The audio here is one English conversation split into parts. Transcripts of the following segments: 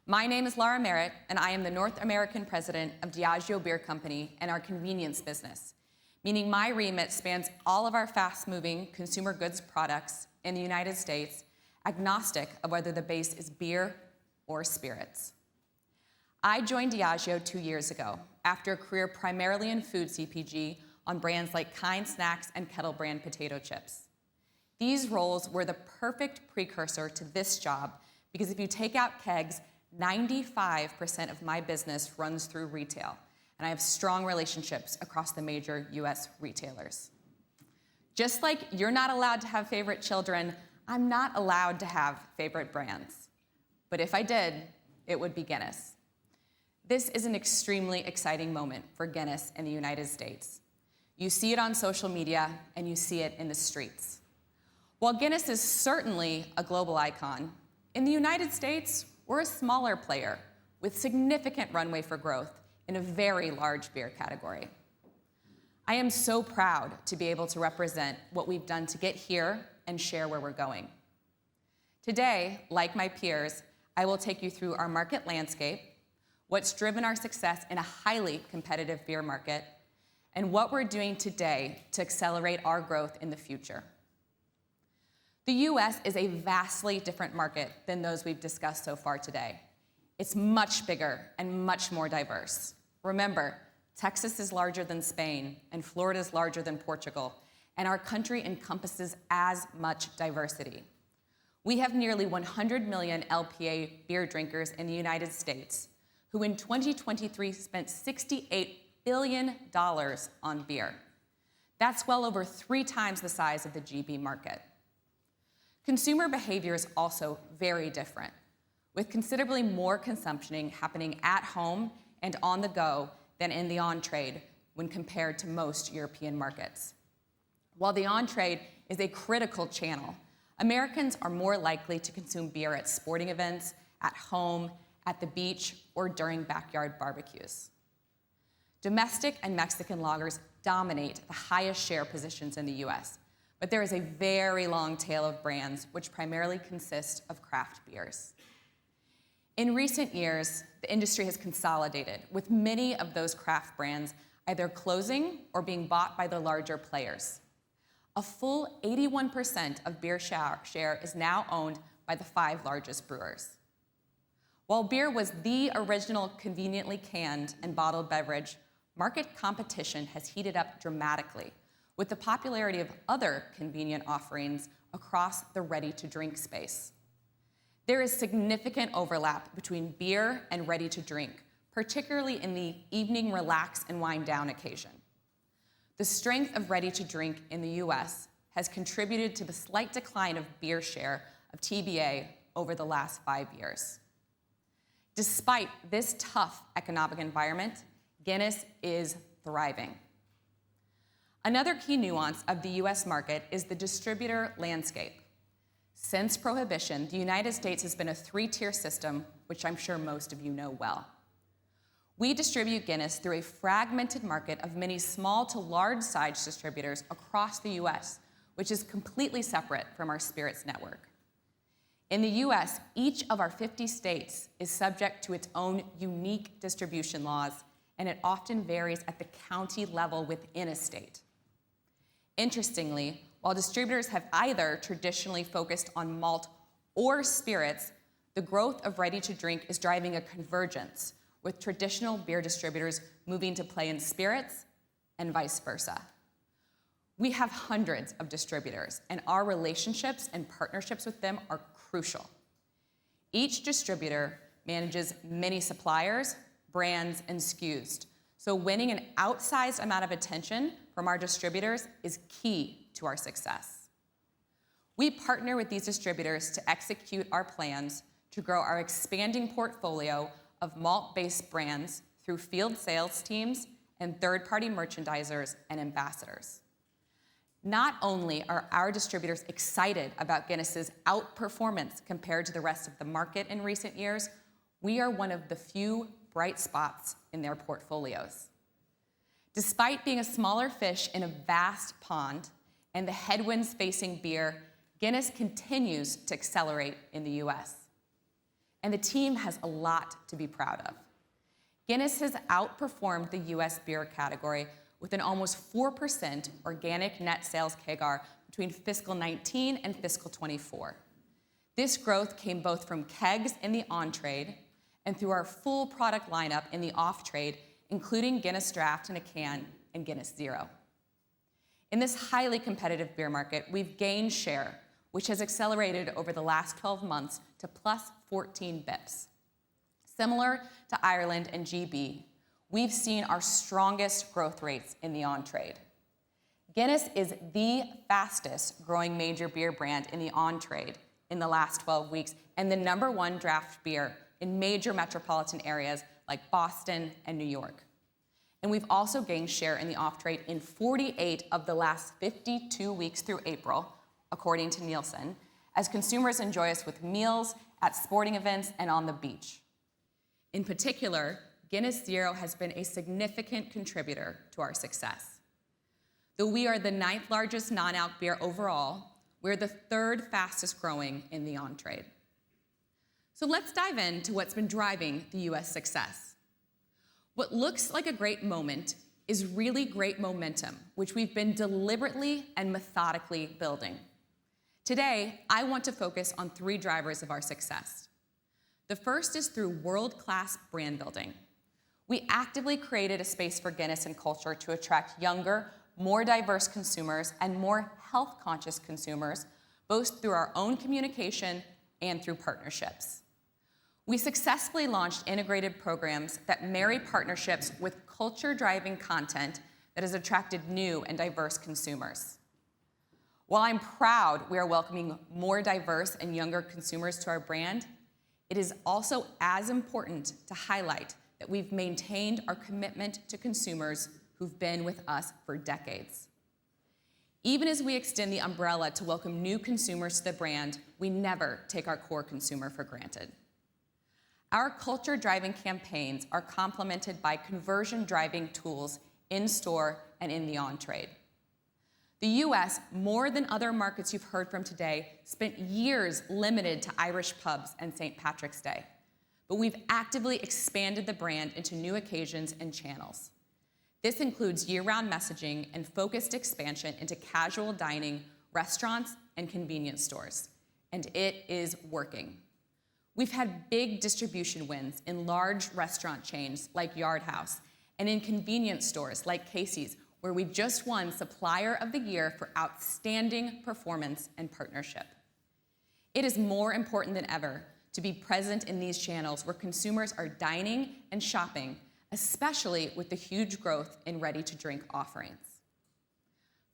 My name is Laura Merritt, and I am the North American president of Diageo Beer Company and our convenience business, meaning my remit spans all of our fast-moving consumer goods products in the United States, agnostic of whether the base is beer or spirits. I joined Diageo 2 years ago after a career primarily in food CPG on brands like Kind Snacks and Kettle Brand potato chips. These roles were the perfect precursor to this job because if you take out kegs, 95% of my business runs through retail, and I have strong relationships across the major US retailers. Just like you're not allowed to have favorite children, I'm not allowed to have favorite brands. But if I did, it would be Guinness. This is an extremely exciting moment for Guinness in the United States. You see it on social media, and you see it in the streets. While Guinness is certainly a global icon, in the United States, we're a smaller player with significant runway for growth in a very large beer category. I am so proud to be able to represent what we've done to get here and share where we're going. Today, like my peers, I will take you through our market landscape, what's driven our success in a highly competitive beer market, and what we're doing today to accelerate our growth in the future. The US is a vastly different market than those we've discussed so far today. It's much bigger and much more diverse. Remember, Texas is larger than Spain, and Florida is larger than Portugal, and our country encompasses as much diversity. We have nearly 100 million LPA beer drinkers in the United States, who in 2023 spent $68 billion on beer. That's well over 3 times the size of the GB market. Consumer behavior is also very different, with considerably more consumption happening at home and on the go than in the on-trade when compared to most European markets. While the on-trade is a critical channel, Americans are more likely to consume beer at sporting events, at home, at the beach, or during backyard barbecues. Domestic and Mexican lagers dominate the highest share positions in the US, but there is a very long tail of brands which primarily consist of craft beers. In recent years, the industry has consolidated, with many of those craft brands either closing or being bought by the larger players. A full 81% of beer share is now owned by the 5 largest brewers. While beer was the original conveniently canned and bottled beverage, market competition has heated up dramatically, with the popularity of other convenient offerings across the ready-to-drink space. There is significant overlap between beer and ready-to-drink, particularly in the evening relax and wind down occasion. The strength of ready-to-drink in the US has contributed to the slight decline of beer share of TBA over the last 5 years. Despite this tough economic environment, Guinness is thriving. Another key nuance of the US market is the distributor landscape. Since Prohibition, the United States has been a 3-tier system, which I'm sure most of you know well. We distribute Guinness through a fragmented market of many small to large-sized distributors across the US, which is completely separate from our spirits network. In the US, each of our 50 states is subject to its own unique distribution laws, and it often varies at the county level within a state. Interestingly, while distributors have either traditionally focused on malt or spirits, the growth of ready-to-drink is driving a convergence, with traditional beer distributors moving to play in spirits and vice versa. We have hundreds of distributors, and our relationships and partnerships with them are crucial. Each distributor manages many suppliers, brands, and SKUs, so winning an outsized amount of attention from our distributors is key to our success. We partner with these distributors to execute our plans to grow our expanding portfolio of malt-based brands through field sales teams and third-party merchandisers and ambassadors. Not only are our distributors excited about Guinness's outperformance compared to the rest of the market in recent years, we are one of the few bright spots in their portfolios. Despite being a smaller fish in a vast pond and the headwinds facing beer, Guinness continues to accelerate in the US. and the team has a lot to be proud of. Guinness has outperformed the US beer category with an almost 4% organic net sales CAGR between fiscal 19 and fiscal 24. This growth came both from kegs in the on-trade and through our full product lineup in the off-trade, including Guinness Draught in a can and Guinness Zero. In this highly competitive beer market, we've gained share, which has accelerated over the last 12 months to plus 14 bips. Similar to Ireland and GB, we've seen our strongest growth rates in the on-trade. Guinness is the fastest growing major beer brand in the on-trade in the last 12 weeks and the #1 draft beer in major metropolitan areas like Boston and New York. And we've also gained share in the off-trade in 48 of the last 52 weeks through April, according to Nielsen, as consumers enjoy us with meals, at sporting events, and on the beach. In particular, Guinness Zero has been a significant contributor to our success. Though we are the 9th largest non-alc beer overall, we're the 3rd fastest growing in the on-trade. So let's dive into what's been driving the US success. What looks like a great moment is really great momentum, which we've been deliberately and methodically building. Today, I want to focus on 3 drivers of our success. The first is through world-class brand building. We actively created a space for Guinness and culture to attract younger, more diverse consumers and more health-conscious consumers, both through our own communication and through partnerships. We successfully launched integrated programs that marry partnerships with culture-driving content that has attracted new and diverse consumers. While I'm proud we are welcoming more diverse and younger consumers to our brand, it is also as important to highlight that we've maintained our commitment to consumers who've been with us for decades. Even as we extend the umbrella to welcome new consumers to the brand, we never take our core consumer for granted. Our culture-driving campaigns are complemented by conversion-driving tools in-store and in the on-trade. The US, more than other markets you've heard from today, spent years limited to Irish pubs and St. Patrick's Day. But we've actively expanded the brand into new occasions and channels. This includes year-round messaging and focused expansion into casual dining, restaurants, and convenience stores. And it is working. We've had big distribution wins in large restaurant chains like Yard House and in convenience stores like Casey's, where we just won Supplier of the Year for outstanding performance and partnership. It is more important than ever to be present in these channels where consumers are dining and shopping, especially with the huge growth in ready-to-drink offerings.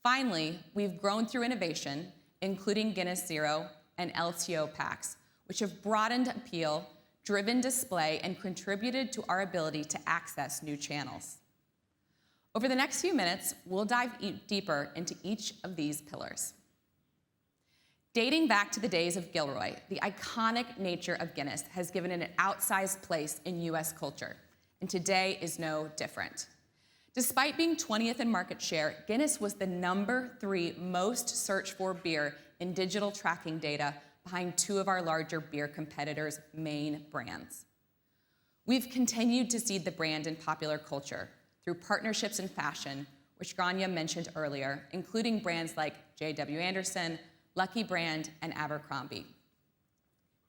Finally, we've grown through innovation, including Guinness Zero and LTO packs, which have broadened appeal, driven display, and contributed to our ability to access new channels. Over the next few minutes, we'll dive deeper into each of these pillars. Dating back to the days of Gilroy, the iconic nature of Guinness has given it an outsized place in US culture, and today is no different. Despite being 20th in market share, Guinness was the #3 most searched for beer in digital tracking data, behind 2 of our larger beer competitors' main brands. We've continued to seed the brand in popular culture through partnerships in fashion, which Grania mentioned earlier, including brands like J.W. Anderson, Lucky Brand, and Abercrombie.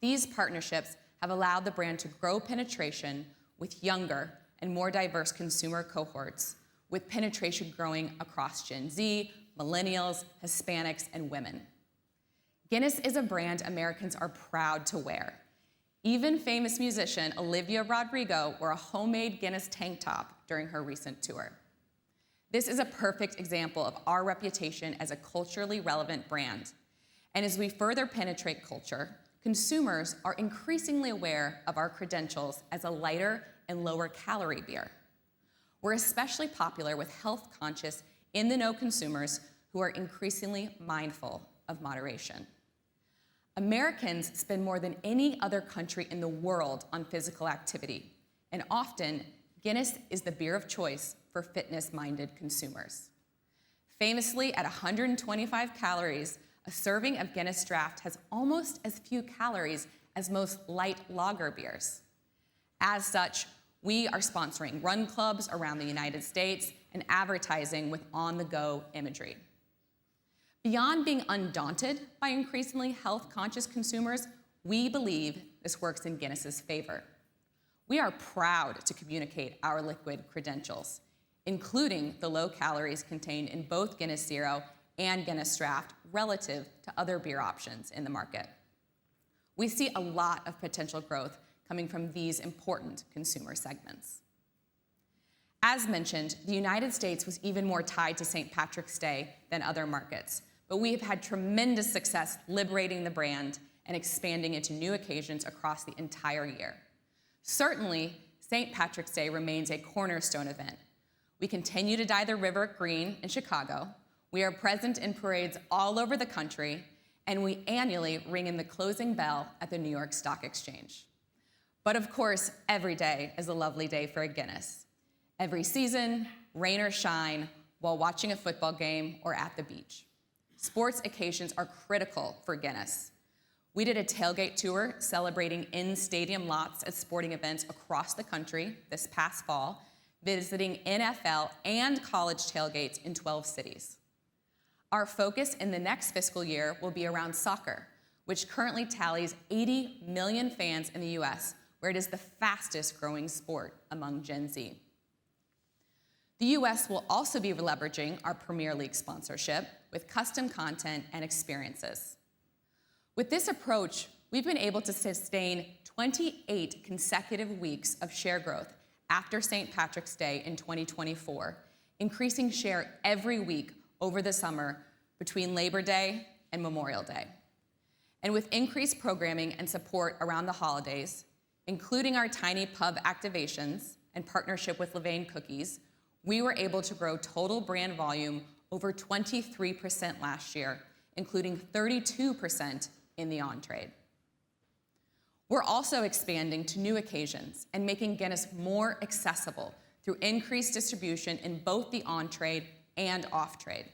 These partnerships have allowed the brand to grow penetration with younger and more diverse consumer cohorts, with penetration growing across Gen Z, millennials, Hispanics, and women. Guinness is a brand Americans are proud to wear. Even famous musician Olivia Rodrigo wore a homemade Guinness tank top during her recent tour. This is a perfect example of our reputation as a culturally relevant brand. And as we further penetrate culture, consumers are increasingly aware of our credentials as a lighter and lower calorie beer. We're especially popular with health-conscious, in-the-know consumers who are increasingly mindful of moderation. Americans spend more than any other country in the world on physical activity, and often Guinness is the beer of choice for fitness-minded consumers. Famously, at 125 calories, a serving of Guinness Draught has almost as few calories as most light lager beers. As such, we are sponsoring run clubs around the United States and advertising with on-the-go imagery. Beyond being undaunted by increasingly health-conscious consumers, we believe this works in Guinness's favor. We are proud to communicate our liquid credentials, including the low calories contained in both Guinness Zero and Guinness Draught relative to other beer options in the market. We see a lot of potential growth coming from these important consumer segments. As mentioned, the United States was even more tied to St. Patrick's Day than other markets, but we have had tremendous success liberating the brand and expanding into new occasions across the entire year. Certainly, St. Patrick's Day remains a cornerstone event. We continue to dye the river green in Chicago. We are present in parades all over the country, and we annually ring in the closing bell at the New York Stock Exchange. But of course, every day is a lovely day for a Guinness. Every season, rain or shine, while watching a football game or at the beach. Sports occasions are critical for Guinness. We did a tailgate tour celebrating in-stadium lots at sporting events across the country this past fall, visiting NFL and college tailgates in 12 cities. Our focus in the next fiscal year will be around soccer, which currently tallies 80 million fans in the US, where it is the fastest growing sport among Gen Z. The US will also be leveraging our Premier League sponsorship with custom content and experiences. With this approach, we've been able to sustain 28 consecutive weeks of share growth after St. Patrick's Day in 2024, increasing share every week over the summer between Labor Day and Memorial Day. And with increased programming and support around the holidays, including our tiny pub activations and partnership with Levain Cookies, we were able to grow total brand volume over 23% last year, including 32% in the on-trade. We're also expanding to new occasions and making Guinness more accessible through increased distribution in both the on-trade and off-trade.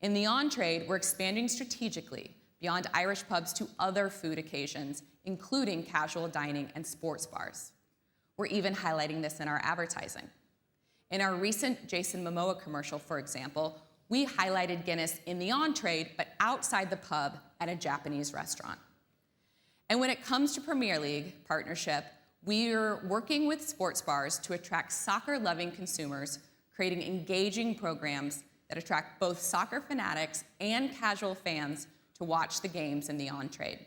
In the on-trade, we're expanding strategically beyond Irish pubs to other food occasions, including casual dining and sports bars. We're even highlighting this in our advertising. In our recent Jason Momoa commercial, for example, we highlighted Guinness in the on-trade, but outside the pub at a Japanese restaurant. And when it comes to Premier League partnership, we're working with sports bars to attract soccer-loving consumers, creating engaging programs that attract both soccer fanatics and casual fans to watch the games in the on-trade.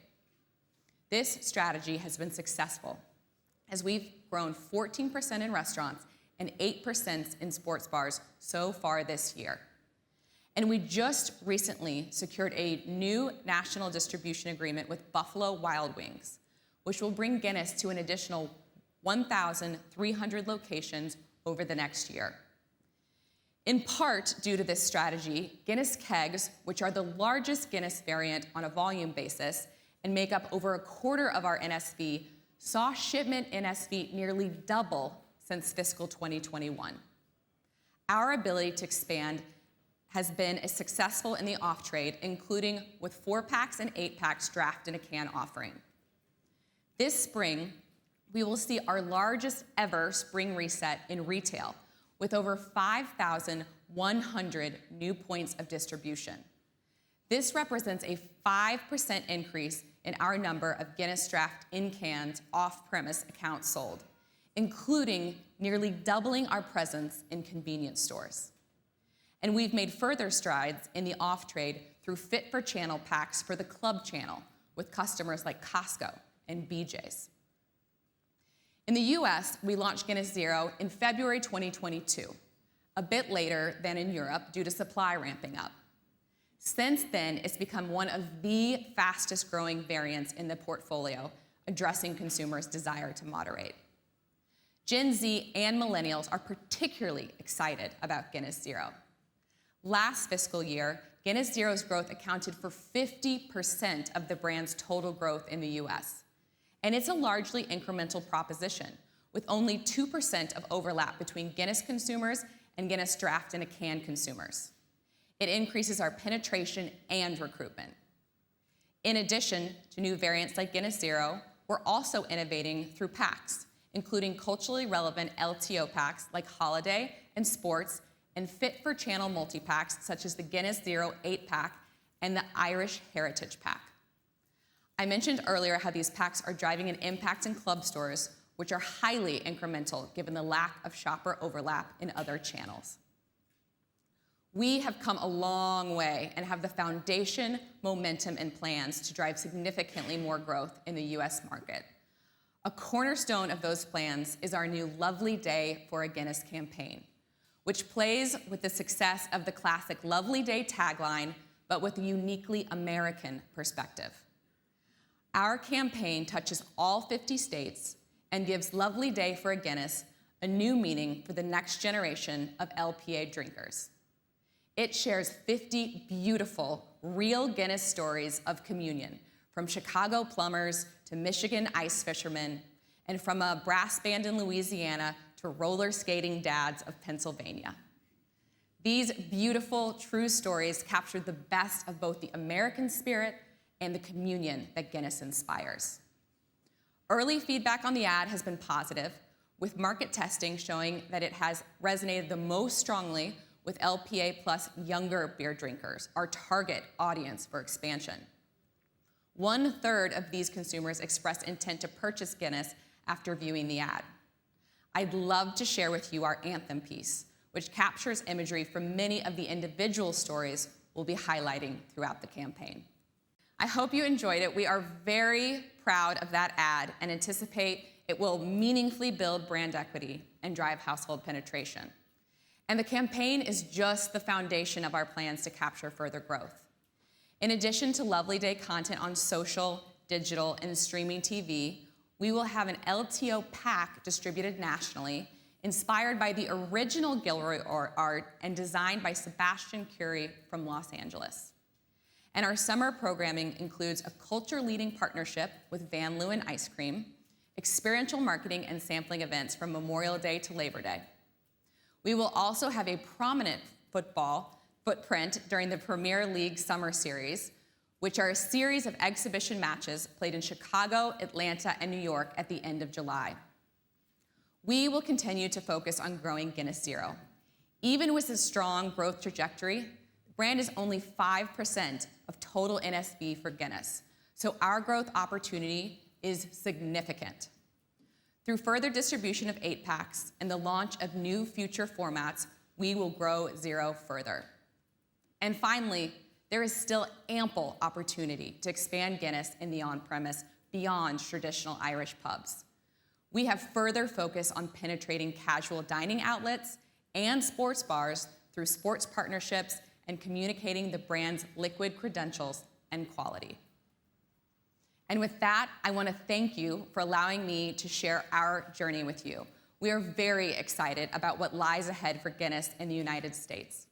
This strategy has been successful, as we've grown 14% in restaurants and 8% in sports bars so far this year. And we just recently secured a new national distribution agreement with Buffalo Wild Wings, which will bring Guinness to an additional 1,300 locations over the next year. In part due to this strategy, Guinness kegs, which are the largest Guinness variant on a volume basis and make up over a quarter of our NSV, saw shipment NSV nearly double since fiscal 2021. Our ability to expand has been successful in the off-trade, including with 4-packs and 8-packs draft in a can offering. This spring, we will see our largest ever spring reset in retail, with over 5,100 new points of distribution. This represents a 5% increase in our number of Guinness Draught in cans off-premise accounts sold, including nearly doubling our presence in convenience stores. And we've made further strides in the off-trade through fit-for-channel packs for the club channel with customers like Costco and BJ's. In the US, we launched Guinness Zero in February 2022, a bit later than in Europe due to supply ramping up. Since then, it's become one of the fastest growing variants in the portfolio, addressing consumers' desire to moderate. Gen Z and millennials are particularly excited about Guinness Zero. Last fiscal year, Guinness Zero's growth accounted for 50% of the brand's total growth in the US. And it's a largely incremental proposition, with only 2% of overlap between Guinness consumers and Guinness Draught in a can consumers. It increases our penetration and recruitment. In addition to new variants like Guinness Zero, we're also innovating through packs, including culturally relevant LTO packs like holiday and sports, and fit-for-channel multi-packs such as the Guinness Zero 8-pack and the Irish Heritage Pack. I mentioned earlier how these packs are driving an impact in club stores, which are highly incremental given the lack of shopper overlap in other channels. We have come a long way and have the foundation, momentum, and plans to drive significantly more growth in the US market. A cornerstone of those plans is our new Lovely Day for a Guinness campaign, which plays with the success of the classic Lovely Day tagline, but with a uniquely American perspective. Our campaign touches all 50 states and gives Lovely Day for a Guinness a new meaning for the next generation of LPA drinkers. It shares 50 beautiful, real Guinness stories of communion, from Chicago plumbers to Michigan ice fishermen, and from a brass band in Louisiana to roller skating dads of Pennsylvania. These beautiful, true stories capture the best of both the American spirit and the communion that Guinness inspires. Early feedback on the ad has been positive, with market testing showing that it has resonated the most strongly with LPA plus younger beer drinkers, our target audience for expansion. 1/3 of these consumers expressed intent to purchase Guinness after viewing the ad. I'd love to share with you our anthem piece, which captures imagery from many of the individual stories we'll be highlighting throughout the campaign. I hope you enjoyed it. We are very proud of that ad and anticipate it will meaningfully build brand equity and drive household penetration. And the campaign is just the foundation of our plans to capture further growth. In addition to Lovely Day content on social, digital, and streaming TV, we will have an LTO pack distributed nationally, inspired by the original Gilroy art and designed by Sebastian Curie from Los Angeles. And our summer programming includes a culture-leading partnership with Van Leeuwen Ice Cream, experiential marketing and sampling events from Memorial Day to Labor Day. We will also have a prominent football footprint during the Premier League Summer Series, which are a series of exhibition matches played in Chicago, Atlanta, and New York at the end of July. We will continue to focus on growing Guinness Zero. Even with a strong growth trajectory, the brand is only 5% of total NSV for Guinness, so our growth opportunity is significant. Through further distribution of 8-packs and the launch of new future formats, we will grow Zero further. And finally, there is still ample opportunity to expand Guinness in the on-premise beyond traditional Irish pubs. We have further focus on penetrating casual dining outlets and sports bars through sports partnerships and communicating the brand's liquid credentials and quality. And with that, I want to thank you for allowing me to share our journey with you. We are very excited about what lies ahead for Guinness in the United States.